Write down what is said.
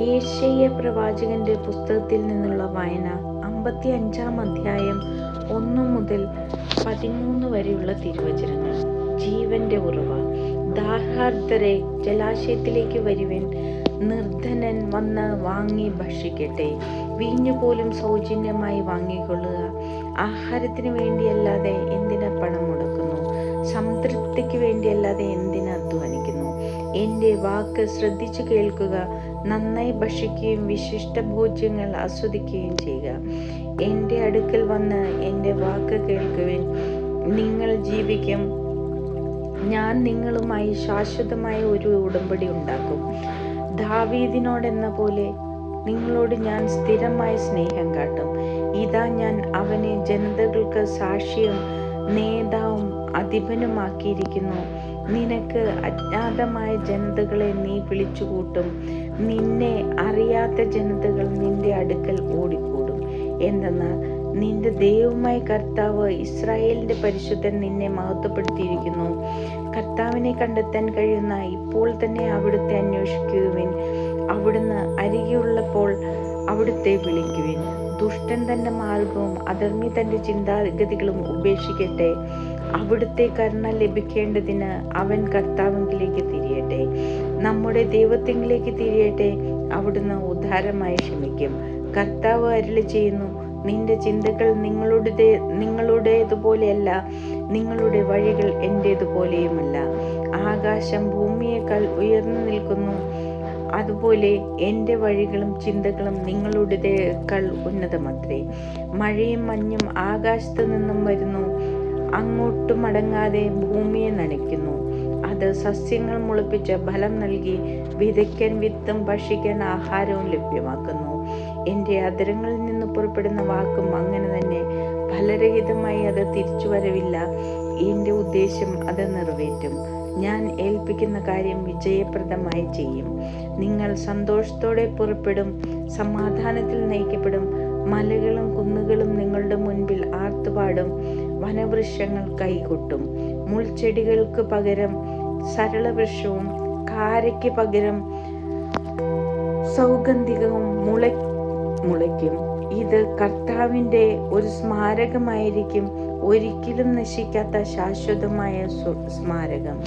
യെശയ്യാ പ്രവാചകന്റെ പുസ്തകത്തിൽ നിന്നുള്ള വായന 55-ാം അധ്യായം 1 മുതൽ 13 വരെയുള്ള തിരുവചനങ്ങൾ. ജീവന്റെ ഉറവ. ദാഹാർത്തരെ ജലാശയത്തിലേക്ക് വരുവിൻ, നിർധനൻ വന്ന് വാങ്ങി ഭക്ഷിക്കട്ടെ. വീഞ്ഞുപോലും സൗജന്യമായി വാങ്ങിക്കൊള്ളുക. ആഹാരത്തിന് വേണ്ടിയല്ലാതെ എന്തിന് പണം മുടക്കുന്നു? സംതൃപ്തിക്ക് വേണ്ടിയല്ലാതെ എന്തിന് അധ്വാനിക്കുന്നു? എൻ്റെ വാക്ക് ശ്രദ്ധിച്ചു കേൾക്കുക. നന്നായി ഭക്ഷിക്കുകയും വിശിഷ്ട ഭോജ്യങ്ങൾ ആസ്വദിക്കുകയും ചെയ്യുക. എൻ്റെ അടുക്കൽ വന്ന് എൻ്റെ വാക്ക് കേൾക്കുവിൻ, നിങ്ങൾ ജീവിക്കും. ഞാൻ നിങ്ങളുമായി ശാശ്വതമായ ഒരു ഉടമ്പടി ഉണ്ടാക്കും. ദാവീദിനോടെന്ന പോലെ നിങ്ങളോട് ഞാൻ സ്ഥിരമായ സ്നേഹം കാട്ടും. ഇതാ, ഞാൻ അവനെ ജനതകൾക്ക് സാക്ഷിയും നേതാവും അധിപനുമാക്കിയിരിക്കുന്നു. നിനക്ക് അജ്ഞാതമായ ജനതകളെ നീ വിളിച്ചുകൂട്ടും. നിന്നെ അറിയാത്ത ജനതകൾ നിന്റെ അടുക്കൽ ഓടിക്കൂടും. എന്തെന്നാൽ നിന്റെ ദൈവമായ കർത്താവ്, ഇസ്രായേലിന്റെ പരിശുദ്ധൻ നിന്നെ മഹത്വപ്പെടുത്തിയിരിക്കുന്നു. കർത്താവിനെ കണ്ടെത്താൻ കഴിയുന്ന ഇപ്പോൾ തന്നെ അവിടുത്തെ അന്വേഷിക്കുവിൻ. അവിടുന്ന് അരികെയുള്ളപ്പോൾ അവിടുത്തെ വിളിക്കുവിൻ. ദുഷ്ടൻ തന്റെ മാർഗവും അധർമ്മി തന്റെ ചിന്താഗതികളും ഉപേക്ഷിക്കട്ടെ. അവിടുത്തെ കരുണ ലഭിക്കേണ്ടതിന് അവൻ കർത്താവിലേക്ക് തിരിയട്ടെ, നമ്മുടെ ദൈവത്തിലേക്ക് തിരിയട്ടെ. അവിടുന്ന് ഉദാരമായി ക്ഷമിക്കും. കർത്താവ് അരുളി ചെയ്യുന്നു, നിന്റെ ചിന്തകൾ നിങ്ങളുടേതുപോലെയല്ല, നിങ്ങളുടെ വഴികൾ എൻ്റേതുപോലെയുമല്ല. ആകാശം ഭൂമിയേക്കാൾ ഉയർന്നു നിൽക്കുന്നു, അതുപോലെ എൻ്റെ വഴികളും ചിന്തകളും നിങ്ങളുടേതേക്കാൾ ഉന്നതമത്രേ. മഴയും മഞ്ഞും ആകാശത്തു നിന്നും വരുന്നു, അങ്ങോട്ട് മടങ്ങാതെ ഭൂമിയെ നനയ്ക്കുന്നു. അത് സസ്യങ്ങൾ മുളപ്പിച്ച് ഫലം നൽകി വിതയ്ക്കാൻ വിത്തും ഭക്ഷിക്കാൻ ആഹാരവും ലഭ്യമാക്കുന്നു. എൻ്റെ അധരങ്ങളിൽ നിന്ന് പുറപ്പെടുന്ന വാക്കും അങ്ങനെ തന്നെ. ഫലരഹിതമായി അത് തിരിച്ചു വരവില്ല. എൻ്റെ ഉദ്ദേശം അത് നിറവേറ്റും. ഞാൻ ഏൽപ്പിക്കുന്ന കാര്യം വിജയപ്രദമായി ചെയ്യും. നിങ്ങൾ സന്തോഷത്തോടെ പുറപ്പെടും, സമാധാനത്തിൽ നയിക്കപ്പെടും. മലകളും കുന്നുകളും നിങ്ങളുടെ മുൻപിൽ ആർത്തുപാടും. വനവൃക്ഷങ്ങൾ കൈകൊട്ടും. മുൾച്ചെടികൾക്ക് പകരം സരളവൃക്ഷവും കാരയ്ക്ക് പകരം സൗഗന്ധികവും മുളയ്ക്കും. ഇത് കർത്താവിൻ്റെ ഒരു സ്മാരകമായിരിക്കും, ഒരിക്കലും നശിക്കാത്ത ശാശ്വതമായ സ്മാരകം.